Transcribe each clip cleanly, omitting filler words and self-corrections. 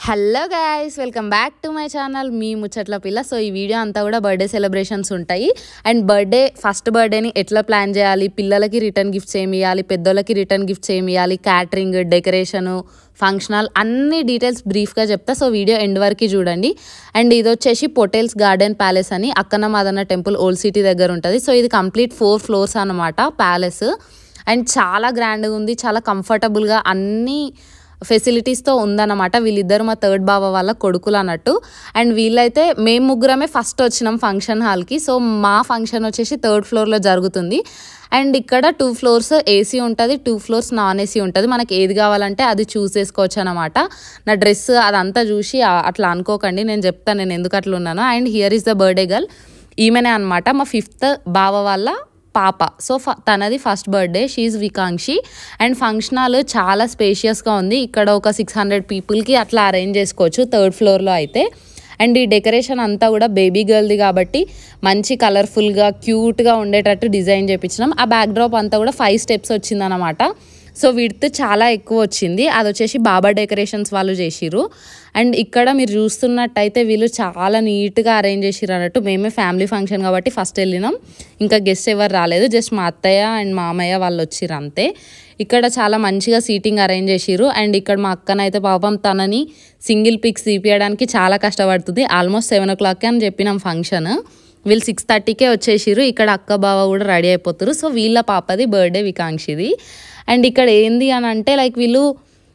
Hello guys, welcome back to my channel మీ ముచ్చట్ల పిల్ల. సో ఈ వీడియో అంతా కూడా బర్త్డే సెలబ్రేషన్స్ ఉంటాయి. అండ్ ఫస్ట్ బర్త్డేని ఎట్లా ప్లాన్ చేయాలి, పిల్లలకి రిటర్న్ గిఫ్ట్స్ ఏమి ఇవ్వాలి, పెద్దోళ్ళకి రిటర్న్ గిఫ్ట్స్ ఏమి ఇవ్వాలి, క్యాటరింగ్, డెకరేషను, ఫంక్షనల్ అన్ని డీటెయిల్స్ బ్రీఫ్గా చెప్తా. సో వీడియో ఎండ్ వరకు చూడండి. అండ్ ఇది వచ్చేసి పొటేల్స్ గార్డెన్ ప్యాలెస్ అని Akkanna Madanna temple old city దగ్గర ఉంటుంది. సో ఇది కంప్లీట్ 4 floors అనమాట ప్యాలెస్. అండ్ చాలా గ్రాండ్గా ఉంది, చాలా కంఫర్టబుల్గా అన్నీ ఫెసిలిటీస్తో ఉందన్నమాట. వీళ్ళిద్దరు మా థర్డ్ బావ వాళ్ళ కొడుకులు అన్నట్టు. అండ్ వీళ్ళైతే మేము ముగ్గురమే ఫస్ట్ వచ్చినాం ఫంక్షన్ హాల్కి. సో మా ఫంక్షన్ వచ్చేసి 3rd floorలో జరుగుతుంది. అండ్ ఇక్కడ 2 floors ఏసీ ఉంటుంది, 2 floors నాన్ ఏసీ ఉంటుంది. మనకి ఏది కావాలంటే అది చూస్ చేసుకోవచ్చు అనమాట. నా డ్రెస్ అదంతా చూసి అట్లా అనుకోకండి, నేను చెప్తాను నేను ఎందుకు అట్లా ఉన్నాను. And here is the birthday girl, ఈమెనే అనమాట మా 5th బావ వాళ్ళ పాప. సో తనది first birthday, she Vikankshi. And function hall చాలా స్పేషియస్గా ఉంది. ఇక్కడ ఒక 600 పీపుల్కి అట్లా అరేంజ్ చేసుకోవచ్చు 3rd floorలో అయితే. అండ్ ఈ డెకరేషన్ అంతా కూడా బేబీ గర్ల్ది కాబట్టి మంచి కలర్ఫుల్గా క్యూట్గా ఉండేటట్టు డిజైన్ చేయించినాం. ఆ బ్యాక్ డ్రాప్ అంతా కూడా 5 steps వచ్చిందనమాట. సో విడ్త్ చాలా ఎక్కువ వచ్చింది. అది వచ్చేసి బాబా డెకరేషన్స్ వాళ్ళు చేసిర్రు. అండ్ ఇక్కడ మీరు చూస్తున్నట్టయితే వీళ్ళు చాలా నీట్గా అరేంజ్ చేసిర్రు అన్నట్టు. మేమే ఫ్యామిలీ ఫంక్షన్ కాబట్టి ఫస్ట్ వెళ్ళినాం, ఇంకా గెస్ట్ ఎవరు రాలేదు, జస్ట్ మా అత్తయ్య అండ్ మామయ్య వాళ్ళు వచ్చిర్రు అంతే. ఇక్కడ చాలా మంచిగా సీటింగ్ అరేంజ్ చేసిర్రు. అండ్ ఇక్కడ మా అక్కనైతే పాపం తనని సింగిల్ పిక్స్ తీపియడానికి చాలా కష్టపడుతుంది. ఆల్మోస్ట్ 7 o'clock అని చెప్పినాం ఫంక్షన్, వీళ్ళు 6:30కే వచ్చేసిర్రు. ఇక్కడ అక్క బావ కూడా రెడీ అయిపోతారు. సో వీళ్ళ పాపది బర్త్డే వికాంక్షిది. అండ్ ఇక్కడ ఏంది అని అంటే లైక్ వీళ్ళు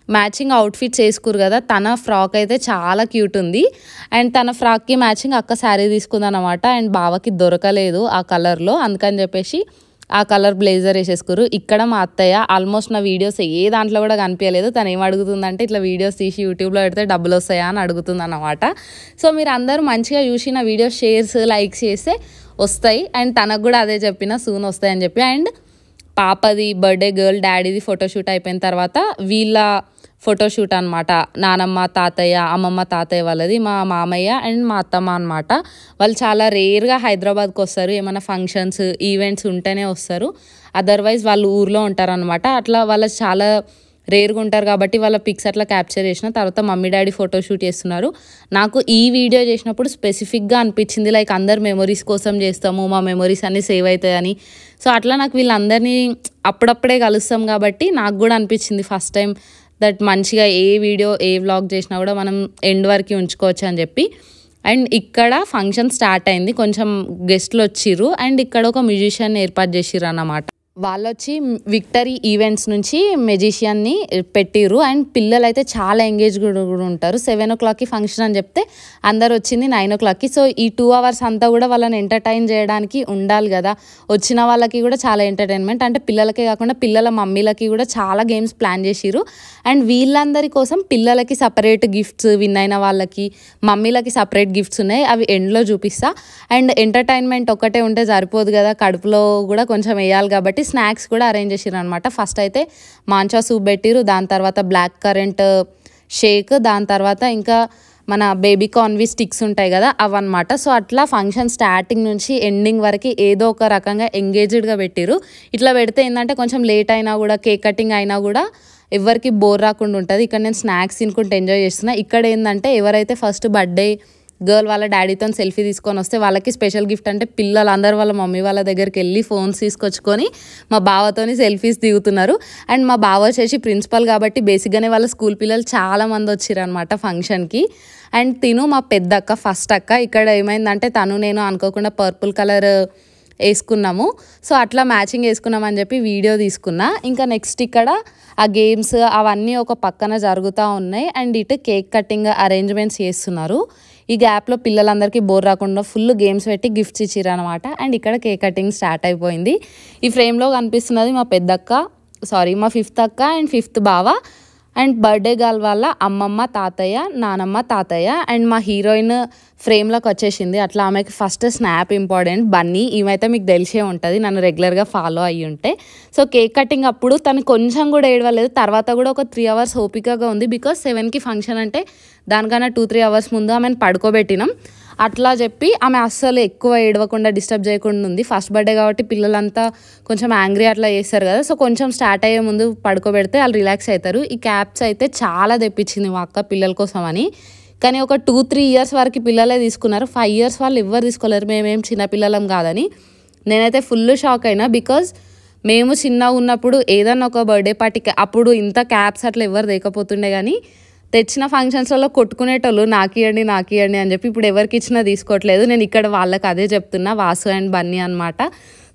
మ్యాచింగ్ అవుట్ఫిట్స్ వేసుకురు కదా. తన ఫ్రాక్ అయితే చాలా క్యూట్ ఉంది. అండ్ తన ఫ్రాక్కి మ్యాచింగ్ అక్క శారీ తీసుకుందనమాట. అండ్ బావకి దొరకలేదు ఆ కలర్లో, అందుకని చెప్పేసి ఆ కలర్ బ్లేజర్ వేసేసుకురు. ఇక్కడ మా అత్తయ్య ఆల్మోస్ట్ నా వీడియోస్ ఏ దాంట్లో కూడా కనిపించలేదు. తను ఏం అడుగుతుందంటే ఇట్లా వీడియోస్ తీసి యూట్యూబ్లో పెడితే డబ్బులు వస్తాయా అని అడుగుతుంది అన్నమాట. సో మీరు అందరూ మంచిగా చూసి నా వీడియోస్ షేర్స్, లైక్స్ చేస్తే వస్తాయి. అండ్ తనకు కూడా అదే చెప్పిన సూన్ వస్తాయని చెప్పి. అండ్ పాపది బర్త్డే గర్ల్ డాడీది ఫోటోషూట్ అయిపోయిన తర్వాత వీళ్ళ ఫోటోషూట్ అనమాట. నానమ్మ, తాతయ్య, అమ్మమ్మ, తాతయ్య వాళ్ళది, మా మామయ్య అండ్ మా అత్తమ్మ అనమాట. వాళ్ళు చాలా రేర్గా హైదరాబాద్కి వస్తారు, ఏమైనా ఫంక్షన్స్, ఈవెంట్స్ ఉంటేనే వస్తారు. అదర్వైజ్ వాళ్ళు ఊర్లో ఉంటారనమాట. అట్లా వాళ్ళు చాలా రేర్గా ఉంటారు కాబట్టి వాళ్ళ పిక్స్ అట్లా క్యాప్చర్ చేసిన తర్వాత మమ్మీ డాడీ ఫోటోషూట్ చేస్తున్నారు. నాకు ఈ వీడియో చేసినప్పుడు స్పెసిఫిక్గా అనిపించింది లైక్ అందరు మెమొరీస్ కోసం చేస్తాము, మా మెమొరీస్ అన్నీ సేవ్ అవుతాయని. సో అట్లా నాకు వీళ్ళందరినీ అప్పుడప్పుడే కలుస్తాం కాబట్టి నాకు కూడా అనిపించింది ఫస్ట్ టైం దట్ మంచిగా ఏ వీడియో ఏ వ్లాగ్ చేసినా కూడా మనం ఎండ్ వరకు ఉంచుకోవచ్చు అని చెప్పి. అండ్ ఇక్కడ ఫంక్షన్ స్టార్ట్ అయింది, కొంచెం గెస్ట్లు వచ్చిర్రు. అండ్ ఇక్కడ ఒక మ్యూజిషియన్ ఏర్పాటు చేసిర్రు అన్నమాట. వాళ్ళు వచ్చి విక్టరీ ఈవెంట్స్ నుంచి మెజిషియన్ని పెట్టిర్రు. అండ్ పిల్లలు అయితే చాలా ఎంగేజ్ కూడా ఉంటారు. 7 o'clockకి ఫంక్షన్ అని చెప్తే అందరు వచ్చింది 9 o'clockకి. సో ఈ 2 hours అంతా కూడా వాళ్ళని ఎంటర్టైన్ చేయడానికి ఉండాలి కదా. వచ్చిన వాళ్ళకి కూడా చాలా ఎంటర్టైన్మెంట్, అంటే పిల్లలకే కాకుండా పిల్లల మమ్మీలకి కూడా చాలా గేమ్స్ ప్లాన్ చేసిర్రు. అండ్ వీళ్ళందరి కోసం పిల్లలకి సపరేట్ గిఫ్ట్స్, విన్ అయిన వాళ్ళకి మమ్మీలకి సపరేట్ గిఫ్ట్స్ ఉన్నాయి, అవి ఎండ్లో చూపిస్తా. అండ్ ఎంటర్టైన్మెంట్ ఒక్కటే ఉంటే సరిపోదు కదా, కడుపులో కూడా కొంచెం వేయాలి కాబట్టి స్నాక్స్ కూడా అరేంజ్ చేసిర్రు అనమాట. ఫస్ట్ అయితే మాంచా సూప్ పెట్టిరు, దాని తర్వాత బ్లాక్ కరెంట్ షేక్, దాని తర్వాత ఇంకా మన బేబీ కార్న్వి స్టిక్స్ ఉంటాయి కదా అవన్నమాట. సో అట్లా ఫంక్షన్ స్టార్టింగ్ నుంచి ఎండింగ్ వరకు ఏదో ఒక రకంగా ఎంగేజ్డ్గా పెట్టిరు. ఇట్లా పెడితే ఏంటంటే కొంచెం లేట్ అయినా కూడా, కేక్ కటింగ్ అయినా కూడా ఎవరికి బోర్ రాకుండా ఉంటుంది. ఇక్కడ నేను స్నాక్స్ తినుకుంటూ ఎంజాయ్ చేస్తున్నా. ఇక్కడ ఏంటంటే ఎవరైతే ఫస్ట్ బర్త్డే గర్ల్ వాళ్ళ డాడీతో సెల్ఫీ తీసుకొని వస్తే వాళ్ళకి స్పెషల్ గిఫ్ట్ అంటే పిల్లలు అందరు వాళ్ళ మమ్మీ వాళ్ళ దగ్గరికి వెళ్ళి ఫోన్స్ తీసుకొచ్చుకొని మా బావతోని సెల్ఫీస్ దిగుతున్నారు. అండ్ మా బావ వచ్చేసి ప్రిన్సిపల్ కాబట్టి బేసిక్గానే వాళ్ళ స్కూల్ పిల్లలు చాలామంది వచ్చారు అనమాట ఫంక్షన్కి. అండ్ తిను మా పెద్ద అక్క, ఫస్ట్ అక్క. ఇక్కడ ఏమైందంటే తను నేను అనుకోకుండా పర్పుల్ కలర్ వేసుకున్నాము. సో అట్లా మ్యాచింగ్ వేసుకున్నామని చెప్పి వీడియో తీసుకున్నా. ఇంకా నెక్స్ట్ ఇక్కడ ఆ గేమ్స్ అవన్నీ ఒక పక్కన జరుగుతూ ఉన్నాయి. అండ్ ఇటు కేక్ కటింగ్ అరేంజ్మెంట్స్ చేస్తున్నారు. ఈ గ్యాప్లో పిల్లలందరికీ బోర్ రాకుండా ఫుల్ గేమ్స్ పెట్టి గిఫ్ట్స్ ఇచ్చిర్రు అనమాట. అండ్ ఇక్కడ కేక్ కటింగ్ స్టార్ట్ అయిపోయింది. ఈ ఫ్రేమ్లో కనిపిస్తున్నది మా మా 5th అక్క అండ్ 5th బావ. అండ్ బర్త్డే గర్ల్ వాళ్ళ అమ్మమ్మ, తాతయ్య, నానమ్మ, తాతయ్య. అండ్ మా హీరోయిన్ ఫ్రేమ్లోకి వచ్చేసింది. అట్లా ఆమెకి ఫస్ట్ స్నాప్ ఇంపార్టెంట్. బన్నీ ఈమెయితే మీకు తెలిసే ఉంటుంది నన్ను రెగ్యులర్గా ఫాలో అయ్యి ఉంటే. సో కేక్ కటింగ్ అప్పుడు తను కొంచెం కూడా ఏడవలేదు. తర్వాత కూడా ఒక 3 hours ఓపికగా ఉంది. బికాజ్ 7కి ఫంక్షన్ అంటే దానికన్నా 2-3 hours ముందు ఆమెను పడుకోబెట్టినాం. అట్లా చెప్పి ఆమె అస్సలు ఎక్కువ ఏడవకుండా డిస్టర్బ్ చేయకుండా ఉంది. ఫస్ట్ బర్త్డే కాబట్టి పిల్లలంతా కొంచెం యాంగ్రీ అట్లా చేస్తారు కదా, సో కొంచెం స్టార్ట్ అయ్యే ముందు పడుకోబెడితే వాళ్ళు రిలాక్స్ అవుతారు. ఈ క్యాప్స్ అయితే చాలా తెప్పించింది మా అక్క పిల్లల కోసం అని. కానీ ఒక 2-3 ఇయర్స్ వరకు పిల్లలే తీసుకున్నారు. 5 ఇయర్స్ వాళ్ళు ఎవ్వరు తీసుకోలేరు, మేమేం చిన్నపిల్లలం కాదని. నేనైతే ఫుల్ షాక్ అయినా. బికాజ్ మేము చిన్నగా ఉన్నప్పుడు ఏదన్నా ఒక బర్త్డే పార్టీకి అప్పుడు ఇంత క్యాప్స్ అట్లా ఎవరు లేకపోతుండే, కానీ తెచ్చిన ఫంక్షన్స్లలో కొట్టుకునేటోళ్ళు నాకియండి అని చెప్పి. ఇప్పుడు ఎవరికి ఇచ్చినా తీసుకోవట్లేదు. నేను ఇక్కడ వాళ్ళకి అదే చెప్తున్నా, వాసు అండ్ బన్నీ అనమాట.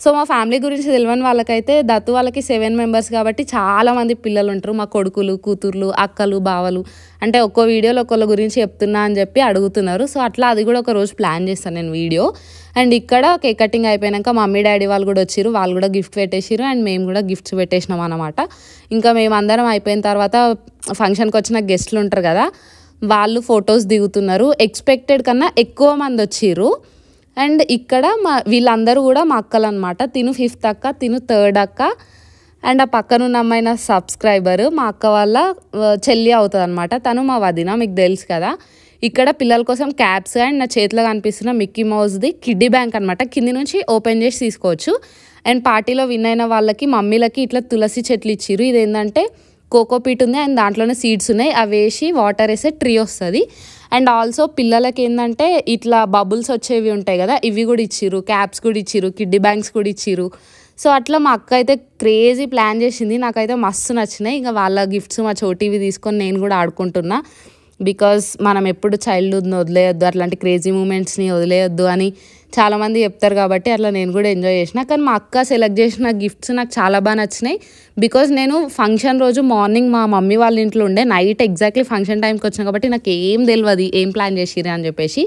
సో మా ఫ్యామిలీ గురించి తెలియని వాళ్ళకైతే, దత్తు వాళ్ళకి 7 మెంబర్స్ కాబట్టి చాలామంది పిల్లలు ఉంటారు. మా కొడుకులు, కూతుర్లు, అక్కలు, బావలు, అంటే ఒక్కో వీడియోలో ఒకళ్ళ గురించి చెప్తున్నా అని చెప్పి అడుగుతున్నారు. సో అట్లా అది కూడా ఒక రోజు ప్లాన్ చేస్తాను నేను వీడియో. అండ్ ఇక్కడ కేక్ కటింగ్ అయిపోయాక మమ్మీ డాడీ వాళ్ళు కూడా వచ్చారు, వాళ్ళు కూడా గిఫ్ట్ పెట్టేసారు అండ్ మేము కూడా గిఫ్ట్స్ పెట్టేసినాం అనమాట. ఇంకా మేమందరం అయిపోయిన తర్వాత ఫంక్షన్కి వచ్చిన గెస్ట్లు ఉంటారు కదా, వాళ్ళు ఫొటోస్ దిగుతున్నారు. ఎక్స్పెక్టెడ్ కన్నా ఎక్కువ మంది వచ్చిర్రు. అండ్ ఇక్కడ వీళ్ళందరూ కూడా మా అక్కలు అనమాట. తిను 5th అక్క, తిను 3rd అక్క, అండ్ ఆ పక్కనున్న అమ్మాయిన సబ్స్క్రైబర్ మా అక్క వాళ్ళ చెల్లి అవుతుంది అనమాట. తను మా వదిన, మీకు తెలుసు కదా. ఇక్కడ పిల్లల కోసం క్యాప్స్ అండ్ నా చేతిలో కనిపిస్తున్న మిక్కీ మౌస్ది కిడ్డీ బ్యాంక్ అనమాట. కింది నుంచి ఓపెన్ చేసి తీసుకోవచ్చు. అండ్ పార్టీలో విన్ అయిన వాళ్ళకి మమ్మీలకి ఇట్లా తులసి చెట్లు ఇచ్చిర్రు. ఇదేంటంటే కోకోపీట్ ఉంది అండ్ దాంట్లోనే సీడ్స్ ఉన్నాయి, అవి వేసి వాటర్ వేసే ట్రీ వస్తుంది. అండ్ ఆల్సో పిల్లలకి ఏంటంటే ఇట్లా బబుల్స్ వచ్చేవి ఉంటాయి కదా, ఇవి కూడా ఇచ్చిర్రు, క్యాప్స్ కూడా ఇచ్చిర్రు, కిడ్డీ బ్యాంక్స్ కూడా ఇచ్చిర్రు. సో అట్లా మా అక్క అయితే క్రేజీ ప్లాన్ చేసింది. నాకైతే మస్తు నచ్చినాయి. ఇంకా వాళ్ళ గిఫ్ట్స్ మా చోటీవి తీసుకొని నేను కూడా ఆడుకుంటున్నా. బికాస్ మనం ఎప్పుడు చైల్డ్హుడ్ని వదిలేయొద్దు, అట్లాంటి క్రేజీ మూమెంట్స్ని వదిలేయొద్దు అని చాలామంది చెప్తారు కాబట్టి అట్లా నేను కూడా ఎంజాయ్ చేసిన. కానీ మా అక్క సెలెక్ట్ చేసిన గిఫ్ట్స్ నాకు చాలా బాగా నచ్చినాయి. బికాజ్ నేను ఫంక్షన్ రోజు మార్నింగ్ మా మమ్మీ వాళ్ళ ఇంట్లో ఉండే, నైట్ ఎగ్జాక్ట్లీ ఫంక్షన్ టైంకి వచ్చిన కాబట్టి నాకు ఏం తెలియదు ఏం ప్లాన్ చేసిర్రు అని చెప్పేసి.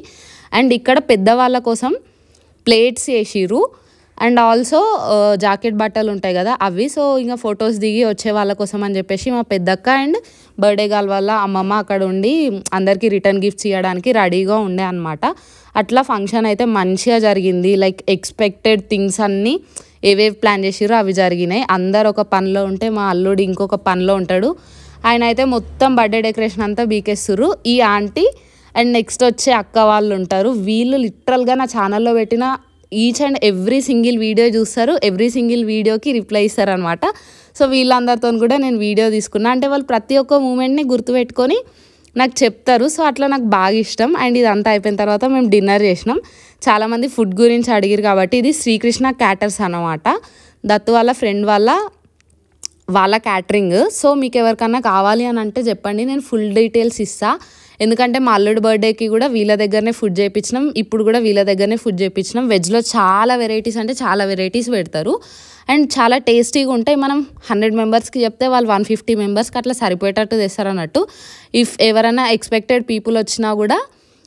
అండ్ ఇక్కడ పెద్దవాళ్ళ కోసం ప్లేట్స్ చేసిర్రు అండ్ ఆల్సో జాకెట్ బట్టలు ఉంటాయి కదా అవి. సో ఇంకా ఫొటోస్ దిగి వచ్చే వాళ్ళ కోసం అని చెప్పేసి మా పెద్దక్క అండ్ బర్త్డే గర్ల్ వల్ల అమ్మమ్మ అక్కడ ఉండి అందరికీ రిటర్న్ గిఫ్ట్స్ ఇవ్వడానికి రెడీగా ఉండే అనమాట. అట్లా ఫంక్షన్ అయితే మంచిగా జరిగింది. లైక్ ఎక్స్పెక్టెడ్ థింగ్స్ అన్నీ ఏవేవి ప్లాన్ చేసిరో అవి జరిగినాయి. అందరు ఒక పనిలో ఉంటే మా అల్లుడు ఇంకొక పనిలో ఉంటాడు. ఆయన అయితే మొత్తం బర్త్డే డెకరేషన్ అంతా బీకేస్తుర్రు. ఈ ఆంటీ అండ్ నెక్స్ట్ వచ్చే అక్క వాళ్ళు ఉంటారు. వీళ్ళు లిటరల్గా నా ఛానల్లో పెట్టిన each and every single video చూస్తారు, ఎవ్రీ సింగిల్ వీడియోకి రిప్లై ఇస్తారు అనమాట. సో వీళ్ళందరితో కూడా నేను వీడియో తీసుకున్నా. అంటే వాళ్ళు ప్రతి ఒక్క మూమెంట్ని గుర్తుపెట్టుకొని నాకు చెప్తారు. సో అట్లా నాకు బాగా ఇష్టం. అండ్ ఇదంతా అయిపోయిన తర్వాత మేము డిన్నర్ చేసినాం. చాలామంది ఫుడ్ గురించి అడిగిరు కాబట్టి ఇది శ్రీకృష్ణ క్యాటర్స్ అన్నమాట, దత్తు వాళ్ళ ఫ్రెండ్ వాళ్ళ క్యాటరింగ్. సో మీకు ఎవరికన్నా కావాలి అని అంటే చెప్పండి, నేను ఫుల్ డీటెయిల్స్ ఇస్తా. ఎందుకంటే మా అల్లుడి బర్త్డేకి కూడా వీళ్ళ దగ్గరనే ఫుడ్ చేయించినాం, ఇప్పుడు కూడా వీళ్ళ దగ్గరనే ఫుడ్ చేయించినాం. వెజ్లో చాలా వెరైటీస్ అంటే చాలా వెరైటీస్ పెడతారు అండ్ చాలా టేస్టీగా ఉంటాయి. మనం 100 మెంబర్స్కి చెప్తే వాళ్ళు 150 మెంబర్స్కి అట్లా సరిపోయేటట్టు తెస్తారు అన్నట్టు. ఇఫ్ ఎవరైనా ఎక్స్పెక్టెడ్ పీపుల్ వచ్చినా కూడా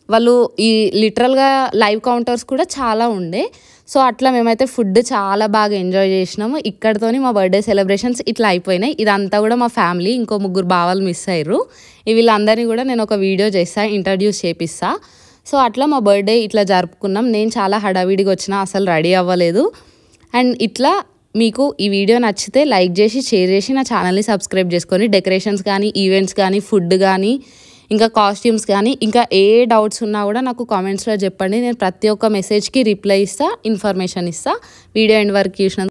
వాళ్ళు ఈ లిటరల్గా లైవ్ కౌంటర్స్ కూడా చాలా ఉండే. సో అట్లా మేమైతే ఫుడ్ చాలా బాగా ఎంజాయ్ చేసినాము. ఇక్కడతోని మా బర్త్డే సెలబ్రేషన్స్ ఇట్లా అయిపోయినాయి. ఇదంతా కూడా మా ఫ్యామిలీ, ఇంకో 3 బావాలు మిస్ అయ్యారు. వీళ్ళందరినీ కూడా నేను ఒక వీడియో చేస్తా, ఇంట్రడ్యూస్ చేపిస్తా. సో అట్లా మా బర్త్డే ఇట్లా జరుపుకున్నాం. నేను చాలా హడావిడిగా వచ్చిన, అసలు రెడీ అవ్వలేదు. అండ్ ఇట్లా మీకు ఈ వీడియో నచ్చితే లైక్ చేసి షేర్ చేసి నా ఛానల్ని సబ్స్క్రైబ్ చేసుకొని డెకరేషన్స్ కానీ ఈవెంట్స్ కానీ ఫుడ్ కానీ ఇంకా కాస్ట్యూమ్స్ కానీ ఇంకా ఏ డౌట్స్ ఉన్నా కూడా నాకు కామెంట్స్లో చెప్పండి. నేను ప్రతి ఒక్క మెసేజ్కి రిప్లై ఇస్తా, ఇన్ఫర్మేషన్ ఇస్తా. వీడియో ఎండ్ వరకు చూసినందుకు